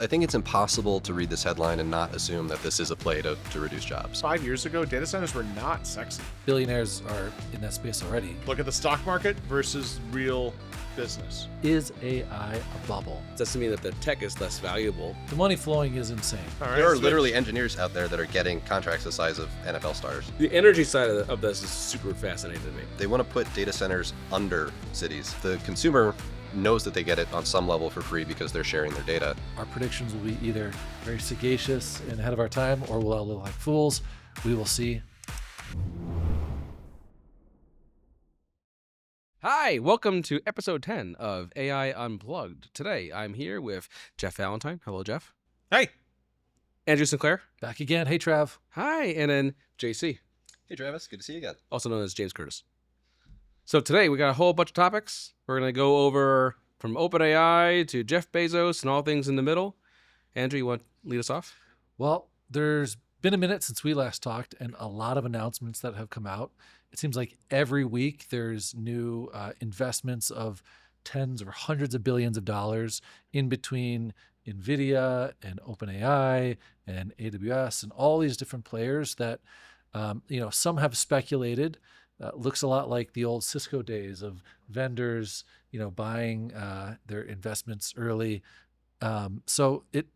I think it's impossible to read this headline and not assume that this is a play to reduce jobs. 5 years ago, data centers were not sexy. Billionaires are in that space already. Look at the stock market versus real business. Is AI a bubble? Does that mean that the tech is less valuable? The money flowing is insane. All right, There are switch. literally engineers out there that are getting contracts the size of NFL stars. The energy side of this is super fascinating to me. They want to put data centers under cities. The consumer knows that they get it on some level for free because they're sharing their data. Our predictions will be either very sagacious and ahead of our time, or we'll all look like fools. We will see. Hi, welcome to episode 10 of AI Unplugged. Today, I'm here with Jeff Valentine. Hello, Jeff. Hey, Andrew Sinclair. Back again. Hey, Trav. Hi. And then JC, Hey Travis, good to see you again. also known as James Curtis. So today, we got a whole bunch of topics. We're going to go over from OpenAI to Jeff Bezos and all things in the middle. Andrew, you want to lead us off? Well, there's been a minute since we last talked and a lot of announcements that have come out. It seems like every week there's new investments of tens or hundreds of billions of dollars in between NVIDIA and OpenAI and AWS and all these different players that, some have speculated. Looks a lot like the old Cisco days of vendors, buying their investments early. So it,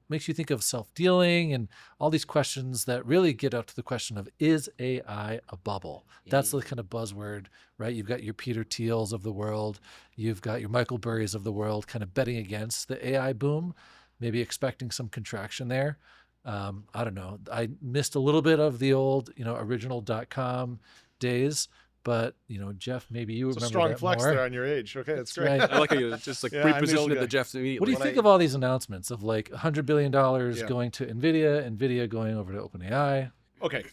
makes you think of self-dealing and all these questions that really get up to the question of, is AI a bubble? That's the kind of buzzword, right? You've got your Peter Thiels of the world. You've got your Michael Burrys of the world kind of betting against the AI boom, maybe expecting some contraction there. I don't know. I missed a little bit of the old, original .com days. But, Jeff, maybe you it's a remember strong that flex more. there on your age. Okay, that's great. right. I like how you just Yeah, I'm the repositioned old it guy. to Jeff immediately. What do you When think I- of all these announcements of like $100 billion Yeah. going to NVIDIA, NVIDIA going over to OpenAI? Okay,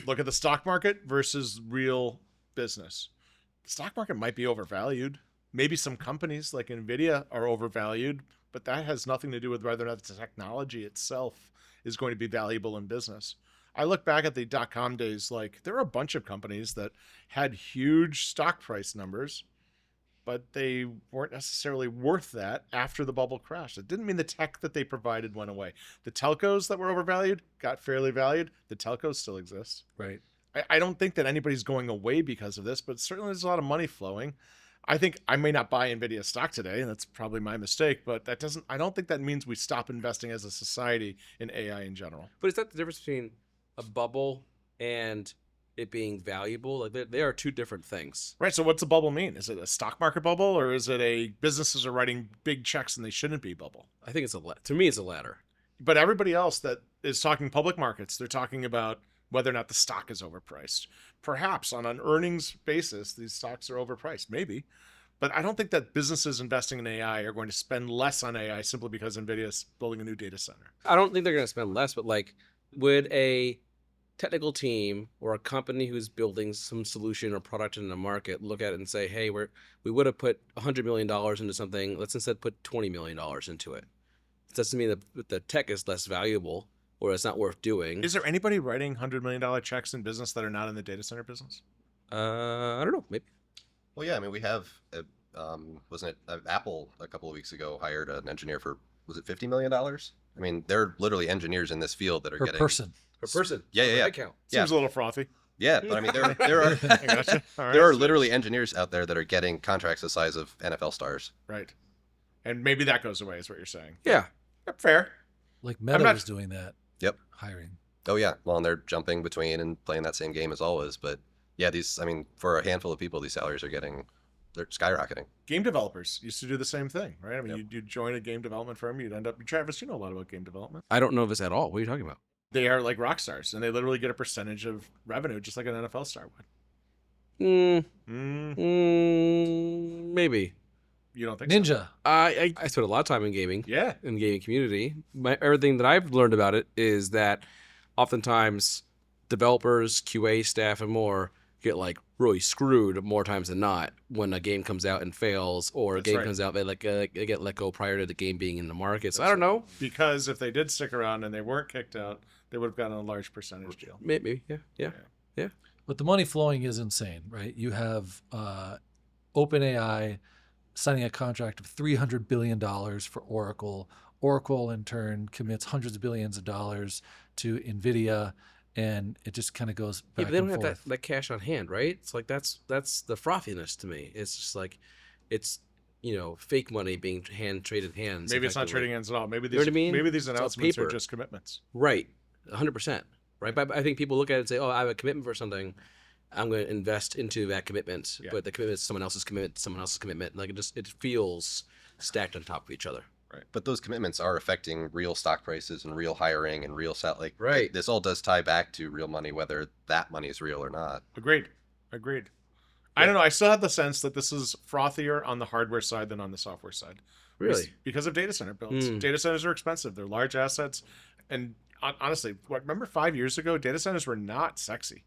look at the stock market versus real business. The stock market might be overvalued. Maybe some companies like NVIDIA are overvalued, but that has nothing to do with whether or not the technology itself is going to be valuable in business. I look back at the .com days, like there are a bunch of companies that had huge stock price numbers, but they weren't necessarily worth that after the bubble crashed. It didn't mean the tech that they provided went away. The telcos that were overvalued got fairly valued. The telcos still exist. Right. I don't think that anybody's going away because of this, but certainly there's a lot of money flowing. I think I may not buy NVIDIA stock today, and that's probably my mistake, but I don't think that means we stop investing as a society in AI in general. But is that the difference between a bubble and it being valuable? Like they are two different things. Right. So what's a bubble mean? Is it a stock market bubble, or is it a businesses are writing big checks and they shouldn't be bubble? I think to me, it's a latter. But everybody else that is talking public markets, they're talking about whether or not the stock is overpriced. Perhaps on an earnings basis, these stocks are overpriced, maybe. But I don't think that businesses investing in AI are going to spend less on AI simply because NVIDIA is building a new data center. I don't think they're going to spend less, but like, would a technical team or a company who's building some solution or product in the market look at it and say, hey, we would have put $100 million into something, let's instead put $20 million into it? Does that mean that the tech is less valuable or it's not worth doing? Is there anybody writing $100 million checks in business that are not in the data center business? I don't know, maybe. Well, yeah, I mean, we have, wasn't it Apple a couple of weeks ago hired an engineer for, was it $50 million? I mean, they're literally engineers in this field that are Per getting person. Per person. Yeah. Count. Yeah. Seems a little frothy. Yeah, but I mean, there are I gotcha. All right. there are literally engineers out there that are getting contracts the size of NFL stars. Right. And maybe that goes away is what you're saying. Yeah. Yep, fair. Like Meta not- was doing that. Yep. Hiring. Oh yeah, well, and they're jumping between and playing that same game as always. But yeah, for a handful of people, these salaries they're skyrocketing. Game developers used to do the same thing, right? I mean, Yep. you'd join a game development firm, you'd end up, Travis, you know a lot about game development. I don't know this at all. What are you talking about? They are like rock stars, and they literally get a percentage of revenue, just like an NFL star would. Maybe. You don't think so? Ninja. I spent a lot of time in gaming. Yeah. In the gaming community. Everything that I've learned about it is that oftentimes developers, QA staff, and more get like really screwed more times than not when a game comes out and fails, or a That's game right. comes out they get let go prior to the game being in the market. So That's I don't know. Because if they did stick around and they weren't kicked out, they would have gotten a large percentage deal. Maybe. Yeah. But the money flowing is insane, right? You have OpenAI signing a contract of $300 billion for Oracle Oracle in turn commits hundreds of billions of dollars to NVIDIA, and it just kind of goes Yeah, back but they don't and have forth. that cash on hand, right? It's like that's the frothiness to me. It's just like it's fake money being hand traded hands. Maybe it's not effectively. trading hands at all. Maybe You know what I mean? maybe these It's all announcements are paper. just commitments. Right, 100%. Right, but I think people look at it and say, "Oh, I have a commitment for something. I'm going to invest into that commitment." Yeah. But the commitment is someone else's commitment, someone else's commitment. Like it feels stacked on top of each other. But those commitments are affecting real stock prices and real hiring and real like Right. this all does tie back to real money, whether that money is real or not. Agreed. I don't know. I still have the sense that this is frothier on the hardware side than on the software side. Really? Because of data center builds. Data centers are expensive. They're large assets. And honestly, remember 5 years ago, data centers were not sexy.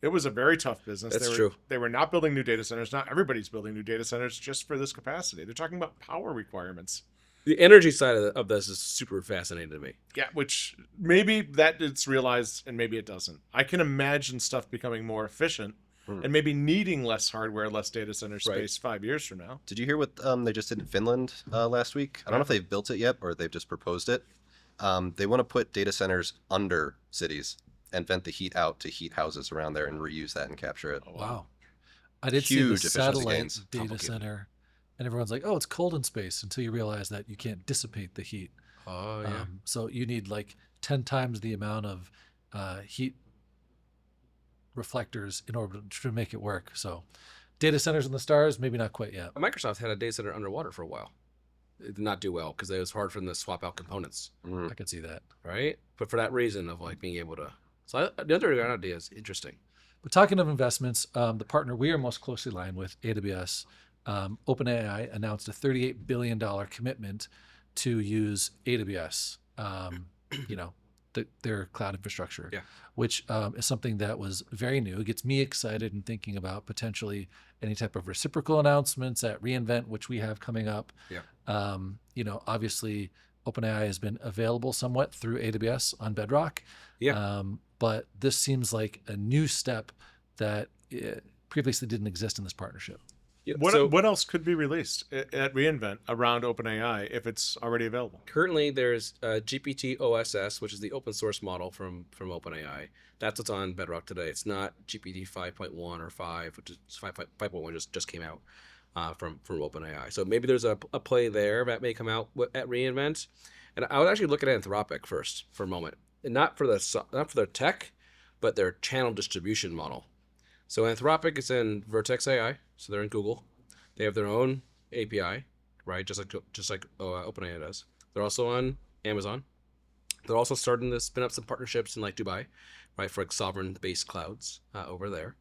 It was a very tough business. That's true. They were not building new data centers. Not everybody's building new data centers just for this capacity. They're talking about power requirements. The energy side of this is super fascinating to me. Yeah, which maybe that it's realized and maybe it doesn't. I can imagine stuff becoming more efficient and maybe needing less hardware, less data center space 5 years from now. Did you hear what they just did in Finland last week? I don't know if they've built it yet or they've just proposed it. They want to put data centers under cities and vent the heat out to heat houses around there and reuse that and capture it. Oh, Wow. I did see Huge the efficiency satellite gains. data Complicated. center, and everyone's like, "Oh, it's cold in space," until you realize that you can't dissipate the heat. Oh yeah. So you need like 10 times the amount of heat reflectors in order to make it work. So data centers in the stars, maybe not quite yet. Microsoft had a data center underwater for a while. It did not do well because it was hard for them to swap out components, I could see that. right? But for that reason of like being able to. So the other idea is interesting. But talking of investments, the partner we are most closely aligned with, AWS, OpenAI announced a $38 billion commitment to use AWS, their cloud infrastructure, Yeah. which is something that was very new. It gets me excited in thinking about potentially any type of reciprocal announcements at reInvent, which we have coming up. Yeah. Obviously, OpenAI has been available somewhat through AWS on Bedrock. Yeah. But this seems like a new step that previously didn't exist in this partnership. Yeah, What else could be released at reInvent around OpenAI if it's already available? currently there's GPT OSS, which is the open source model from OpenAI. That's what's on Bedrock today. It's not GPT 5.1 or 5, which is 5.1 just came out from OpenAI. So maybe there's a play there that may come out at reInvent. And I would actually look at Anthropic first for a moment, and not for their tech, but their channel distribution model. So Anthropic is in Vertex AI, so they're in Google. They have their own API, right? Just like OpenAI does. They're also on Amazon. They're also starting to spin up some partnerships in like Dubai, right, for like sovereign-based clouds over there.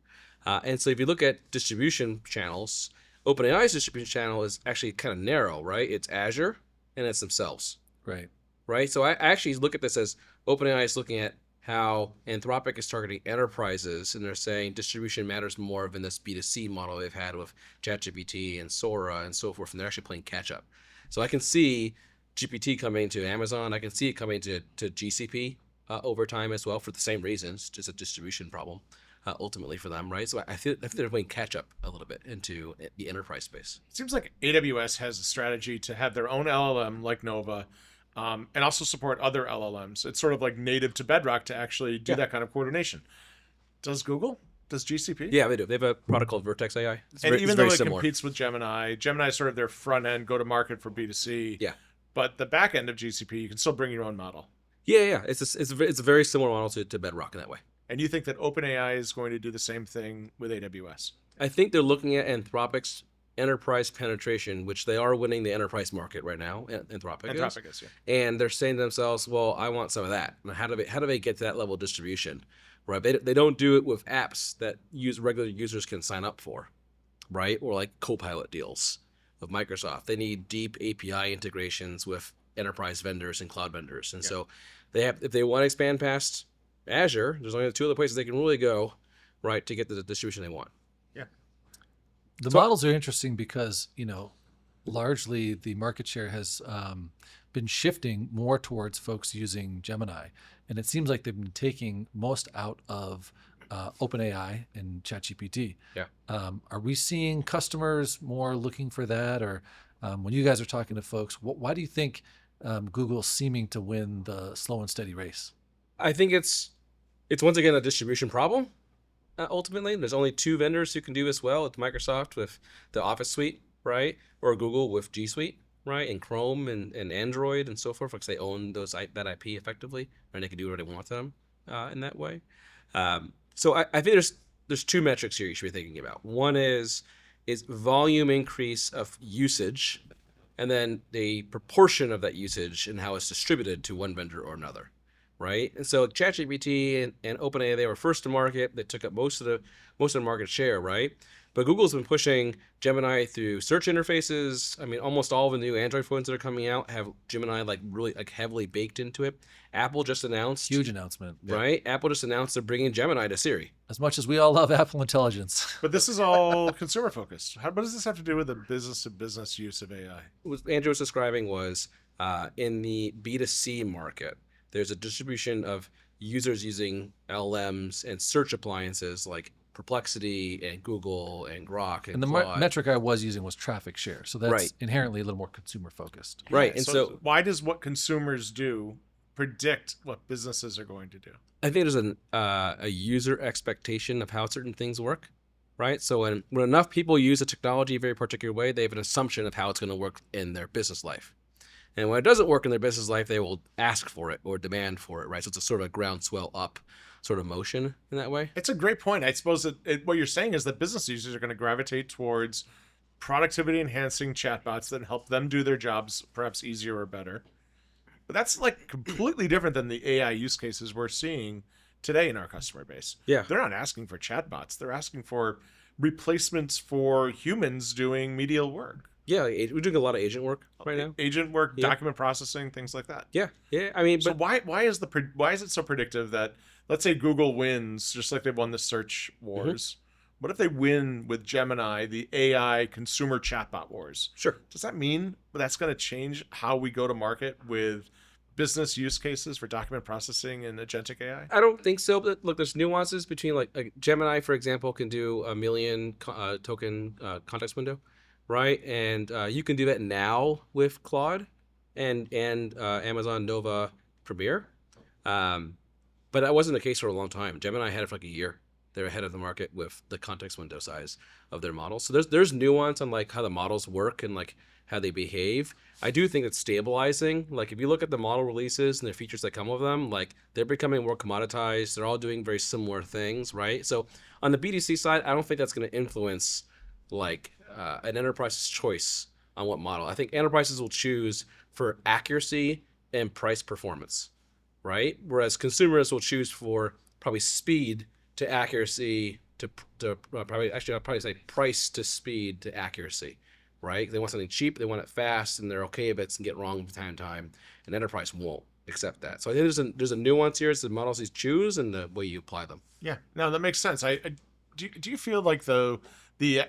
And so if you look at distribution channels, OpenAI's distribution channel is actually kind of narrow, right? It's Azure and it's themselves, Right. right? So I actually look at this as OpenAI is looking at how Anthropic is targeting enterprises, and they're saying distribution matters more than this B2C model they've had with ChatGPT and Sora and so forth, and they're actually playing catch up. So I can see GPT coming to Amazon. I can see it coming to GCP over time as well for the same reasons, just a distribution problem ultimately for them, right? So I think they're playing catch up a little bit into the enterprise space. It seems like AWS has a strategy to have their own LLM like Nova, and also support other LLMs. It's sort of like native to Bedrock to actually do that kind of coordination. Does Google? Does GCP? Yeah, they do. They have a product called Vertex AI. It's And even very though it similar. competes with Gemini is sort of their front end go to market for B2C. Yeah. But the back end of GCP, you can still bring your own model. Yeah. It's a very similar model to Bedrock in that way. And you think that OpenAI is going to do the same thing with AWS? I think they're looking at Anthropic's enterprise penetration, which they are winning the enterprise market right now. Anthropic is. Yeah. And they're saying to themselves, "Well, I want some of that." And how do they get to that level of distribution? Right? They don't do it with apps that regular users can sign up for, right? Or like Copilot deals of Microsoft. They need deep API integrations with enterprise vendors and cloud vendors, and so if they want to expand past Azure, there's only two other places they can really go, right, to get the distribution they want. The models are interesting because, largely the market share has been shifting more towards folks using Gemini. And it seems like they've been taking most out of OpenAI and ChatGPT. Yeah. Are we seeing customers more looking for that? Or when you guys are talking to folks, why do you think Google seeming to win the slow and steady race. I think it's once again a distribution problem. Ultimately, there's only two vendors who can do this well. It's Microsoft with the Office suite, right, or Google with G Suite, right, and Chrome and Android and so forth, because they own that IP effectively, and they can do what they want to them in that way. So I think there's two metrics here you should be thinking about. One is volume increase of usage, and then the proportion of that usage and how it's distributed to one vendor or another, right? And so ChatGPT and OpenAI, they were first to market. They took up most of the market share, right? But Google's been pushing Gemini through search interfaces. I mean, almost all of the new Android phones that are coming out have Gemini like really like heavily baked into it. Apple just announced, Huge announcement. right? Apple just announced they're bringing Gemini to Siri. As much as we all love Apple Intelligence. But this is all consumer focused. What does this have to do with the business to business use of AI? What Andrew was describing was in the B2C market, there's a distribution of users using LLMs and search appliances like Perplexity and Google and Grok and the Claude. metric I was using was traffic share. So that's Right. inherently a little more consumer focused. Right. Yeah, And so why does what consumers do predict what businesses are going to do? I think there's a user expectation of how certain things work, right? So when enough people use a technology a very particular way, they have an assumption of how it's going to work in their business life. And when it doesn't work in their business life, they will ask for it or demand for it, right? So it's a sort of a groundswell up sort of motion in that way. It's a great point. I suppose that what you're saying is that business users are going to gravitate towards productivity enhancing chatbots that help them do their jobs perhaps easier or better. But that's like completely different than the AI use cases we're seeing today in our customer base. Yeah. They're not asking for chatbots. They're asking for replacements for humans doing medial work. Yeah, we're doing a lot of agent work right now. Agent work, Yeah. document processing, things like that. Yeah, yeah. I mean, So but why is it so predictive that, let's say Google wins, just like they won the search wars? What if they win with Gemini, the AI consumer chatbot wars? sure. Does that mean that's going to change how we go to market with business use cases for document processing and agentic AI? I don't think so. But look, there's nuances between like Gemini, for example, can do a million token context window, right? And you can do that now with Claude and Amazon Nova Premier. But that wasn't the case for a long time. Gemini had it for like a year. They're ahead of the market with the context window size of their models. So there's nuance on like how the models work and like how they behave. I do think it's stabilizing. Like if you look at the model releases and the features that come with them, like they're becoming more commoditized. They're all doing very similar things, right? So on the BDC side, I don't think that's going to influence like an enterprise's choice on what model. I think enterprises will choose for accuracy and price performance, right? Whereas consumers will choose for probably speed to accuracy to probably actually I'll probably say price to speed to accuracy, right? They want something cheap, they want it fast, and they're okay if it's can get wrong from time to time. An enterprise won't accept that. So I think there's a nuance here. It's the models you choose and the way you apply them. Yeah, no, that makes sense. Do you feel like the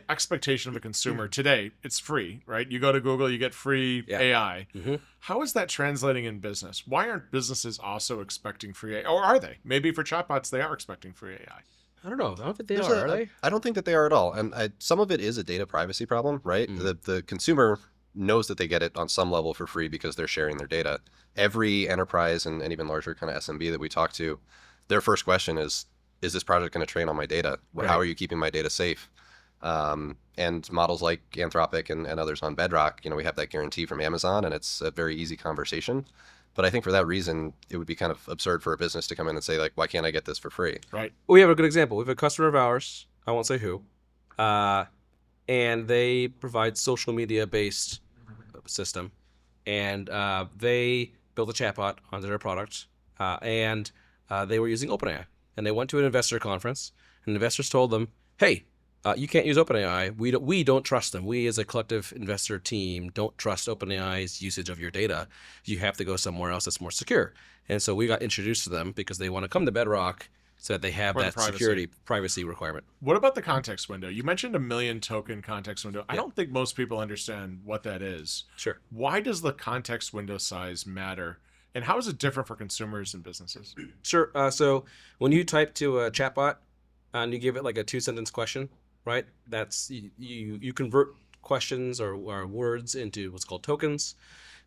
expectation of a consumer today, it's free, right? You go to Google, you get free Yeah. AI. Mhm. How is that translating in business? Why aren't businesses also expecting free AI? Or are they? Maybe for chatbots, they are expecting free AI. I don't know. I don't think they There's are they? I don't think that they are at all. And some of it is a data privacy problem, right? The consumer knows that they get it on some level for free because they're sharing their data. Every enterprise and even larger kind of SMB that we talk to, their first question is this project going to train on my data? Right. How are you keeping my data safe? And models like Anthropic and others on Bedrock, we have that guarantee from Amazon, and it's a very easy conversation. But I think for that reason, it would be kind of absurd for a business to come in and say, like, why can't I get this for free? Right. We have a good example. We have a customer of ours. I won't say who, and they provide social media based system, and they built a chatbot onto their product, and they were using OpenAI, and they went to an investor conference, and investors told them, "Hey, you can't use OpenAI. We don't trust them. We as a collective investor team don't trust OpenAI's usage of your data. You have to go somewhere else that's more secure." And so we got introduced to them because they want to come to Bedrock so that they have For the that privacy. security privacy requirement. What about the context window? You mentioned a million token context window. I Yeah. don't think most people understand what that is. Sure. Why does the context window size matter? And how is it different for consumers and businesses? Sure. So when you type to a chatbot and you give it like a 2-sentence question, right? That's you convert questions or words into what's called tokens.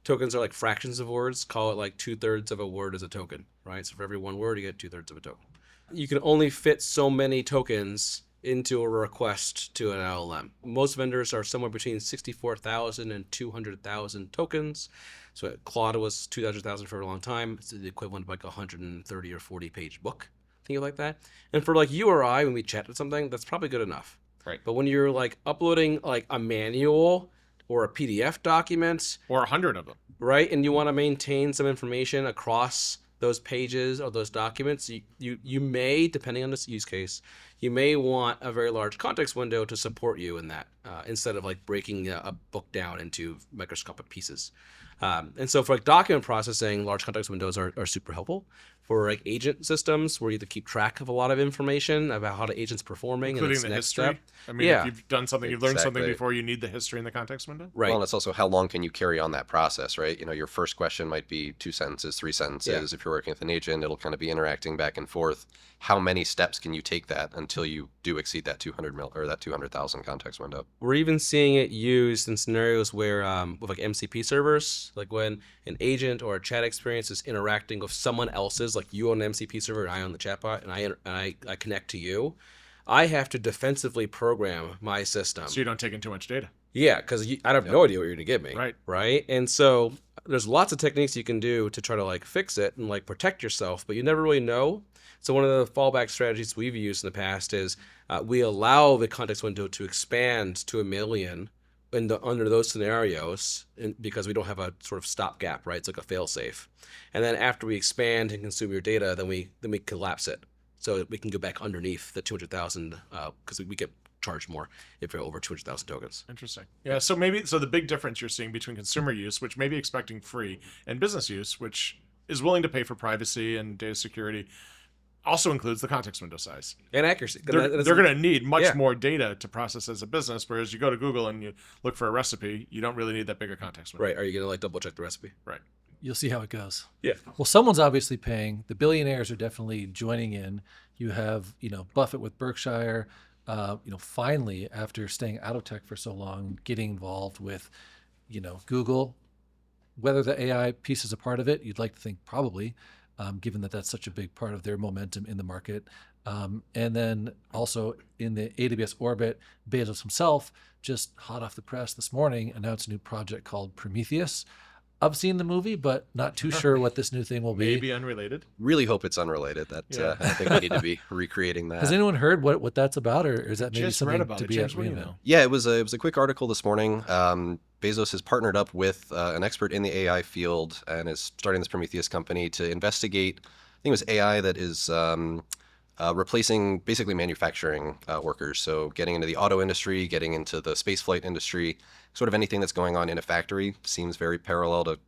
Tokens are like fractions of words. Call it like 2/3 of a word is a token, right? So for every one word, you get 2/3 of a token. You can only fit so many tokens into a request to an LLM. Most vendors are somewhere between 64,000 and 200,000 tokens. So Claude was 200,000 for a long time. It's the equivalent of like a 130 or 40 page book, think of like that. And for like you or I, when we chat with something, that's probably good enough. Right. But when you're like uploading like a manual or a PDF document, Or 100 of them. right, and you want to maintain some information across those pages or those documents, you may, depending on this use case, you may want a very large context window to support you in that, instead of like breaking a book down into microscopic pieces. And so for like document processing, large context windows are super helpful. For like agent systems, where you have to keep track of a lot of information about how the agent's performing, Including and the its next history. step. I mean, Yeah. if you've done something, you've learned something Exactly. before, you need the history in the context window. Right. Well, and it's also how long can you carry on that process, right? You know, your first question might be 2 sentences, 3 sentences. If you're working with an agent, it'll kind of be interacting back and forth. How many steps can you take that until you do exceed that 200 mil or that 200,000 context window? We're even seeing it used in scenarios where, with like MCP servers, like when an agent or a chat experience is interacting with someone else's, like you own an MCP server and I own the chatbot, and I connect to you, I have to defensively program my system. So you don't take in too much data. Yeah, because I have no idea what you're gonna give me. Right. Right. And so there's lots of techniques you can do to try to like fix it and like protect yourself, but you never really know. So one of the fallback strategies we've used in the past is we allow the context window to expand to 1 million under those scenarios, because we don't have a sort of stopgap, right? It's like a fail-safe. And then after we expand and consume your data, then we collapse it, so that we can go back underneath the 200,000, because we get charged more if you're over 200,000 tokens. Interesting. Yeah. So the big difference you're seeing between consumer use, which may be expecting free, and business use, which is willing to pay for privacy and data security, also includes the context window size. And accuracy. They're going to need much Yeah. more data to process as a business, whereas you go to Google and you look for a recipe, you don't really need that bigger context window. Right. Are you going to like double check the recipe? Right. You'll see how it goes. Yeah. Well, someone's obviously paying. The billionaires are definitely joining in. You have, Buffett with Berkshire, finally, after staying out of tech for so long, getting involved with, Google. Whether the AI piece is a part of it, you'd like to think probably, given that that's such a big part of their momentum in the market. And then also in the AWS orbit, Bezos himself, just hot off the press this morning, announced a new project called Prometheus. I've seen the movie, but not too sure what this new thing will be. Maybe unrelated. Really hope it's unrelated. That Yeah. I think we need to be recreating that. Has anyone heard what that's about, or is that maybe Just something read about to it. be James, at what do you reInvent? know? Yeah, it was a quick article this morning. Bezos has partnered up with an expert in the AI field and is starting this Prometheus company to investigate. I think it was AI that is replacing basically manufacturing workers. So getting into the auto industry, getting into the spaceflight industry, sort of anything that's going on in a factory seems very parallel to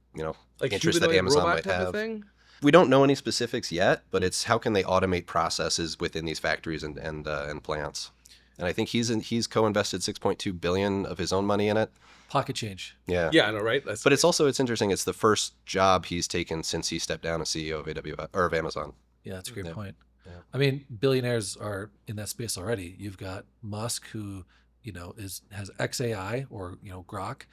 Like interests that humanoid Amazon robot might type of have. thing? We don't know any specifics yet, but it's how can they automate processes within these factories and plants. And I think he's co-invested 6.2 billion of his own money in it. Pocket change. Yeah. Yeah, I know, right? That's But it's interesting. It's the first job he's taken since he stepped down as CEO of AWS or of Amazon. Yeah, that's a great Yeah. point. Yeah. I mean, billionaires are in that space already. You've got Musk, who has XAI or Grok,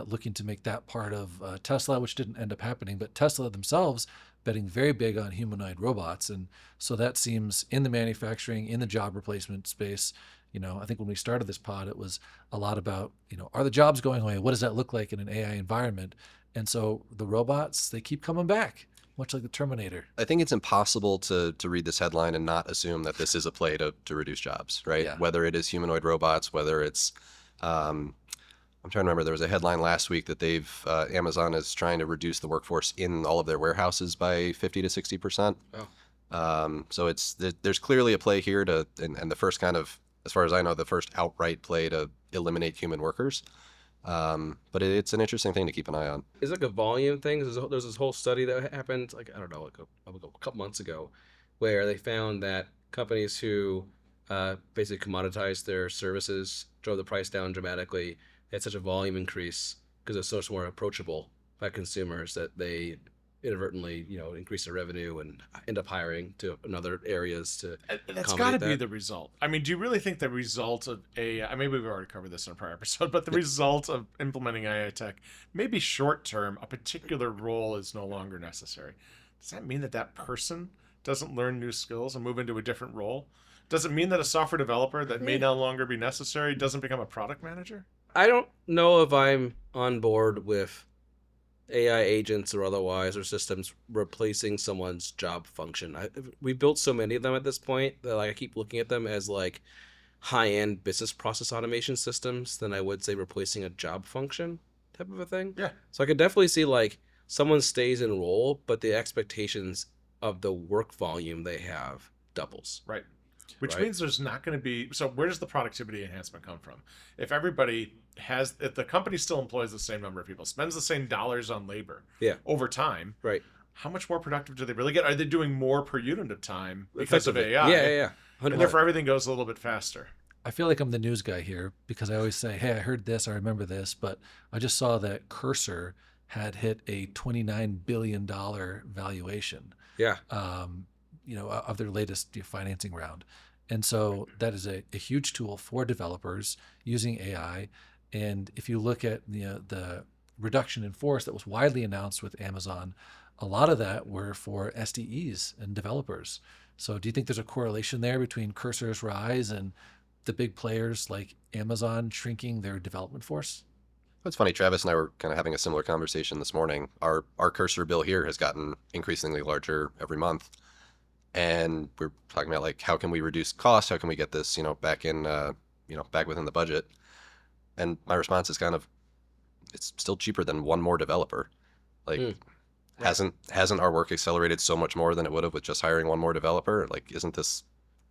looking to make that part of Tesla, which didn't end up happening. But Tesla themselves betting very big on humanoid robots, and so that seems in the manufacturing, in the job replacement space. I think when we started this pod, it was a lot about are the jobs going away? What does that look like in an AI environment? And so the robots, they keep coming back, much like the Terminator. I think it's impossible to read this headline and not assume that this is a play to reduce jobs, right? Yeah. Whether it is humanoid robots, whether it's I'm trying to remember. There was a headline last week that Amazon is trying to reduce the workforce in all of their warehouses by 50 to 60%. Oh. So there's clearly a play here and the first kind of, as far as I know, the first outright play to eliminate human workers. But it's an interesting thing to keep an eye on. It's like a volume thing. There's this whole study that happened, like, I don't know, like a couple months ago, where they found that companies who basically commoditized their services drove the price down dramatically. They had such a volume increase because it's so much more approachable by consumers that they inadvertently, increase their revenue and end up hiring to another areas to That's got to accommodate be that. the result. I mean, do you really think the result of AI, maybe we've already covered this in a prior episode, but the result of implementing AI tech, maybe short term, a particular role is no longer necessary. Does that mean that that person doesn't learn new skills and move into a different role? Does it mean that a software developer that may no longer be necessary doesn't become a product manager? I don't know if I'm on board with AI agents or otherwise or systems replacing someone's job function. We built so many of them at this point that like I keep looking at them as like high-end business process automation systems than I would say replacing a job function type of a thing. Yeah. So I could definitely see like someone stays in role, but the expectations of the work volume they have doubles. Right. Which Right. means there's not going to be. So where does the productivity enhancement come from? If if the company still employs the same number of people, spends the same dollars on labor Yeah. over time, Right. how much more productive do they really get? Are they doing more per unit of time because of Effectively. AI? Yeah. And 100%. therefore everything goes a little bit faster. I feel like I'm the news guy here because I always say, hey, I heard this, I remember this, but I just saw that Cursor had hit a $29 billion valuation, Yeah. of their latest financing round. And so that is a huge tool for developers using AI. And if you look at the reduction in force that was widely announced with Amazon, a lot of that were for SDEs and developers. So do you think there's a correlation there between Cursor's rise and the big players like Amazon shrinking their development force? It's funny. Travis and I were kind of having a similar conversation this morning. Our cursor bill here has gotten increasingly larger every month, and we're talking about like how can we reduce costs? How can we get this back in back within the budget? And my response is kind of it's still cheaper than one more developer. Like Mm. hasn't our work accelerated so much more than it would have with just hiring one more developer? Like isn't this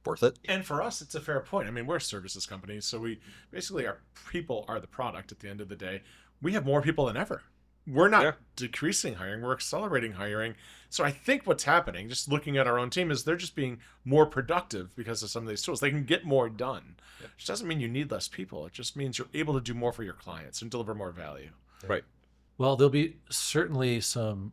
worth it? And for us, it's a fair point. I mean, we're a services company, so we basically our people are the product at the end of the day. We have more people than ever. We're not Yeah. decreasing hiring, we're accelerating hiring. So I think what's happening, just looking at our own team, is they're just being more productive because of some of these tools. They can get more done. Which doesn't mean you need less people. It just means you're able to do more for your clients and deliver more value. Right. Well, there'll be certainly some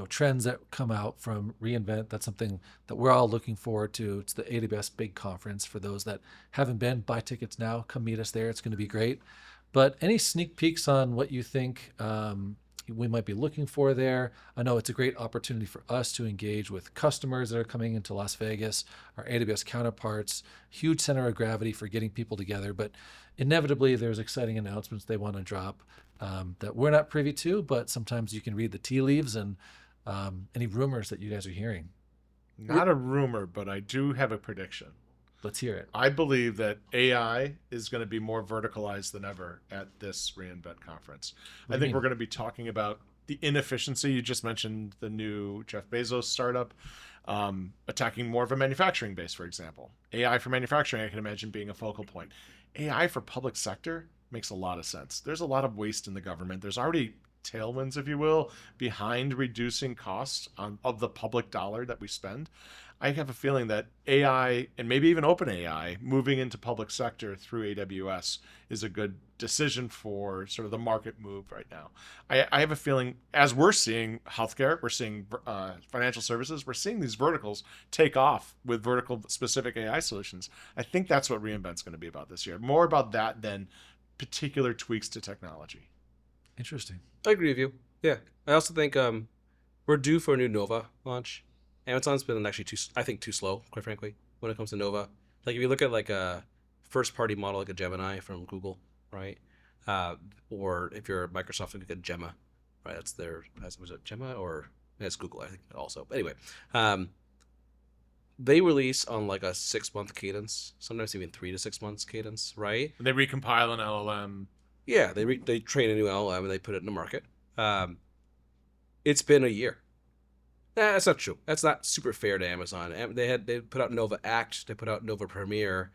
trends that come out from reInvent. That's something that we're all looking forward to. It's the AWS Big Conference. For those that haven't been, buy tickets now. Come meet us there. It's going to be great. But any sneak peeks on what you think we might be looking for there? I know it's a great opportunity for us to engage with customers that are coming into Las Vegas, our AWS counterparts, huge center of gravity for getting people together. But inevitably, there's exciting announcements they want to drop that we're not privy to, but sometimes you can read the tea leaves and any rumors that you guys are hearing. Not a rumor, but I do have a prediction. Let's hear it. I believe that AI is going to be more verticalized than ever at this reInvent conference. What I do you think mean? we're going to be talking about the inefficiency. You just mentioned the new Jeff Bezos startup attacking more of a manufacturing base, for example. AI for manufacturing, I can imagine being a focal point. AI for public sector makes a lot of sense. There's a lot of waste in the government. There's already tailwinds, if you will, behind reducing costs of the public dollar that we spend. I have a feeling that AI and maybe even OpenAI moving into public sector through AWS is a good decision for sort of the market move right now. I have a feeling as we're seeing healthcare, we're seeing financial services, we're seeing these verticals take off with vertical specific AI solutions. I think that's what reInvent's going to be about this year. More about that than particular tweaks to technology. Interesting. I agree with you. Yeah. I also think we're due for a new Nova launch. Amazon's been actually too slow, quite frankly, when it comes to Nova. Like if you look at like a first party model like a Gemini from Google, right? Or if you're Microsoft, look at Gemma, right? Was it Gemma or it's Google, I think also. But anyway, they release on like a 6-month cadence, sometimes even 3 to 6 months cadence, right? And they recompile an LLM. Yeah, they train a new LLM and they put it in the market. It's been a year. That's not true. That's not super fair to Amazon. They put out Nova Act. They put out Nova Premiere.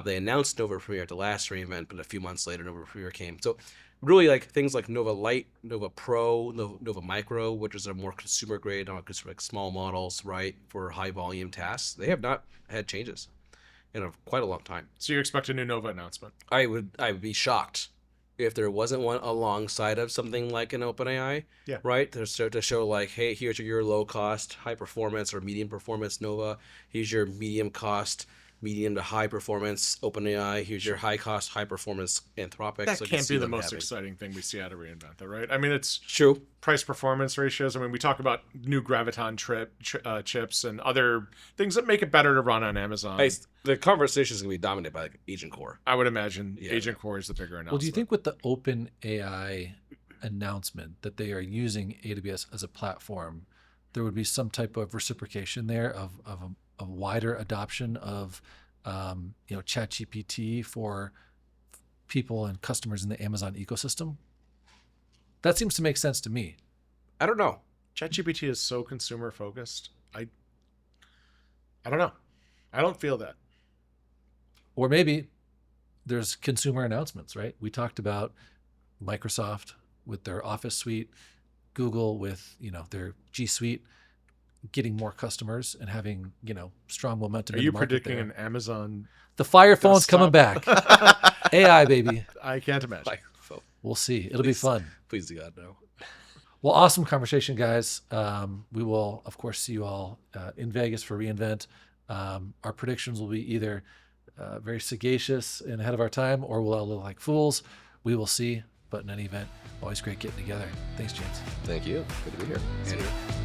They announced Nova Premiere at the last reInvent, but a few months later, Nova Premiere came. So really, like things like Nova Lite, Nova Pro, Nova Micro, which is a more consumer grade, like small models, right, for high volume tasks. They have not had changes in quite a long time. So you expect a new Nova announcement? I would be shocked if there wasn't one alongside of something like an OpenAI, Yeah. right? To show like, hey, here's your low cost, high performance or medium performance Nova. Here's your medium cost, medium to high performance OpenAI. Here's your high cost, high performance Anthropic. That So you can can't see be the them most having- exciting thing we see out of reInvent, though, right? I mean, it's True. price performance ratios. I mean, we talk about new Graviton chips and other things that make it better to run on Amazon. Hey, the conversation is going to be dominated by like Agent Core. I would imagine Yeah. Agent Core is the bigger announcement. Well, do you think with the OpenAI announcement that they are using AWS as a platform, there would be some type of reciprocation there of a wider adoption of ChatGPT for people and customers in the Amazon ecosystem? That seems to make sense to me. I don't know. ChatGPT is so consumer focused? I don't know. I don't feel that. Or maybe there's consumer announcements, right? We talked about Microsoft with their Office suite, Google with, their G Suite, getting more customers and having, strong momentum Are in you the market predicting there. an Amazon? The Fire Phone's coming back. AI, baby. I can't imagine. Like, so We'll see. It'll be fun. please do God no. Well, awesome conversation, guys. We will, of course, see you all in Vegas for reInvent. Our predictions will be either very sagacious and ahead of our time, or we'll all look like fools. We will see. But in any event, always great getting together. Thanks, James. Thank you. Good to be here. See you.